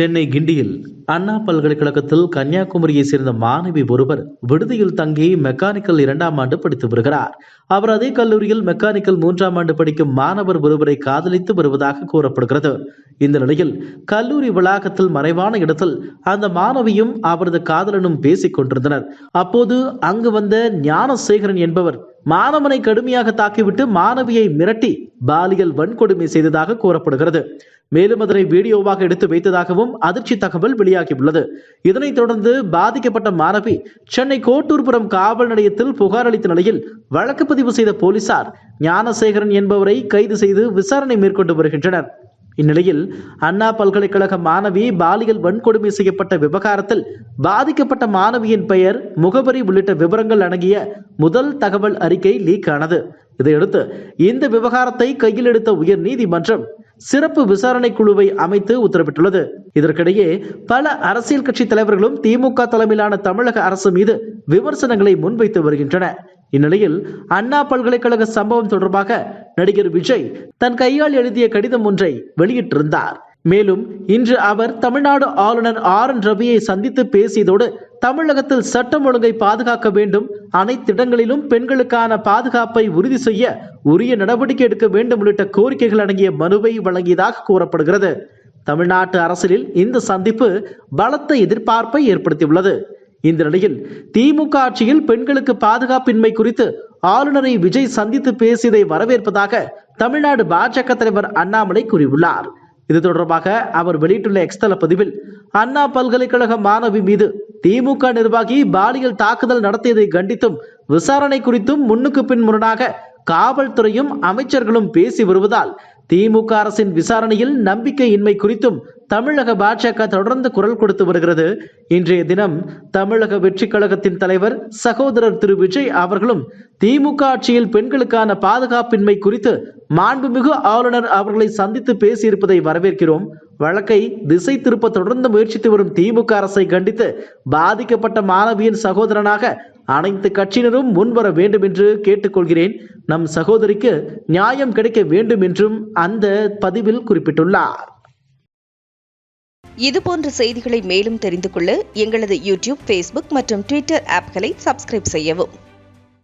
சென்னை கிண்டியில் அண்ணா பல்கலைக்கழகத்தில் கன்னியாகுமரியை சேர்ந்த மாணவி ஒருவர் விடுதியில் தங்கி மெக்கானிக்கல் 2ஆம் ஆண்டு படித்து வருகிறார். அவர் அதே கல்லூரியில் மெக்கானிக்கல் 3ஆம் ஆண்டு படிக்கும் மாணவர் ஒருவரை காதலித்து வருவதாக கூறப்படுகிறது. இந்த நிலையில் கல்லூரி வளாகத்தில் மறைவான இடத்தில் அந்த மாணவியும் அவரது காதலனும் பேசிக் கொண்டிருந்தனர். அப்போது அங்கு வந்த ஞானசேகரன் என்பவர் மாணவனை கடுமையாக தாக்கிவிட்டு மாணவியை மிரட்டி பாலியல் வன்கொடுமை செய்ததாக கூறப்படுகிறது. மேலும் அதனை வீடியோவாக எடுத்து வைத்ததாகவும் அதிர்ச்சி தகவல் வெளியாகியுள்ளது. இதனைத் தொடர்ந்து பாதிக்கப்பட்ட மாணவி சென்னை கோட்டூர்புரம் காவல் நிலையத்தில் புகார் அளித்த நிலையில் வழக்கு பதிவு செய்த போலீசார் ஞானசேகரன் என்பவரை கைது செய்து விசாரணை மேற்கொண்டு வருகின்றனர். இந்நிலையில் அண்ணா பல்கலைக்கழக மாணவி பாலியல் வன்கொடுமை செய்யப்பட்ட விவகாரத்தில் பாதிக்கப்பட்ட மாணவியின் பெயர், முகவரி உள்ளிட்ட விவரங்கள் அடங்கிய முதல் தகவல் அறிக்கை லீக் ஆனது. இதையடுத்து இந்த விவகாரத்தை கையில் எடுத்த உயர் நீதிமன்றம் சிறப்பு விசாரணை குழுவை அமைத்து உத்தரவிட்டுள்ளது. இதற்கிடையே பல அரசியல் கட்சி தலைவர்களும் திமுக தலைமையிலான தமிழக அரசு மீது விமர்சனங்களை முன்வைத்து வருகின்றன. இந்நிலையில் அண்ணா பல்கலைக்கழக சம்பவம் தொடர்பாக நடிகர் விஜய் தன் கையால் எழுதிய கடிதம் ஒன்றை வெளியிட்டிருந்தார். மேலும் இன்று அவர் தமிழ்நாடு ஆளுநர் RN ரவியை சந்தித்து பேசியதோடு தமிழகத்தில் சட்டம் ஒழுங்கை பாதுகாக்க வேண்டும், அனைத்து இடங்களிலும் பெண்களுக்கான பாதுகாப்பை உறுதி செய்ய உரிய நடவடிக்கை எடுக்க வேண்டும் உள்ளிட்ட கோரிக்கைகள் அடங்கிய மனுவை வழங்கியதாக கூறப்படுகிறது. தமிழ்நாட்டு அரசியலில் இந்த சந்திப்பு பலத்த எதிர்பார்ப்பை ஏற்படுத்தியுள்ளது. இந்த நிலையில் திமுக ஆட்சியில் பெண்களுக்கு பாதுகாப்பின்மை குறித்து ஆளுநரை விஜய் சந்தித்து பேசியதை வரவேற்பதாக தமிழ்நாடு பாஜக தலைவர் அண்ணாமலை கூறியுள்ளார். இது தொடர்பாக அவர் வெளியிட்டுள்ள எக்ஸ்தல பதிவில், அண்ணா பல்கலைக்கழக மாணவி மீது திமுக நிர்வாகி பாலியல் தாக்குதல் நடத்தியதை கண்டித்தும் விசாரணை குறித்தும் முன்னுக்கு பின் முரணாக காவல்துறையும் அமைச்சர்களும் பேசி வருவதால் திமுக அரசின் விசாரணையில் நம்பிக்கையின்மை குறித்தும் தமிழக பாஜக தொடர்ந்து குரல் கொடுத்து வருகிறது. இன்றைய தினம் தமிழக வெற்றி கழகத்தின் தலைவர் சகோதரர் திரு விஜய் அவர்களும் திமுக ஆட்சியில் பெண்களுக்கான பாதுகாப்பின்மை குறித்து மாண்புமிகு ஆளுநர் அவர்களை சந்தித்து பேசியிருப்பதை வரவேற்கிறோம். வழக்கை திசை திருப்ப தொடர்ந்து முயற்சித்து வரும் திமுக அரசை கண்டித்து பாதிக்கப்பட்ட மாணவியின் சகோதரனாக அனைத்து கட்சியினரும் முன்வர வேண்டும் என்று கேட்டுக்கொள்கிறேன். நம் சகோதரிக்கு நியாயம் கிடைக்க வேண்டும் என்றும் அந்த பதிவில் குறிப்பிட்டுள்ளார். இதுபோன்ற செய்திகளை மேலும் தெரிந்து கொள்ள எங்களது யூடியூப், Facebook மற்றும் Twitter ஆப்களை சப்ஸ்கிரைப் செய்யவும்.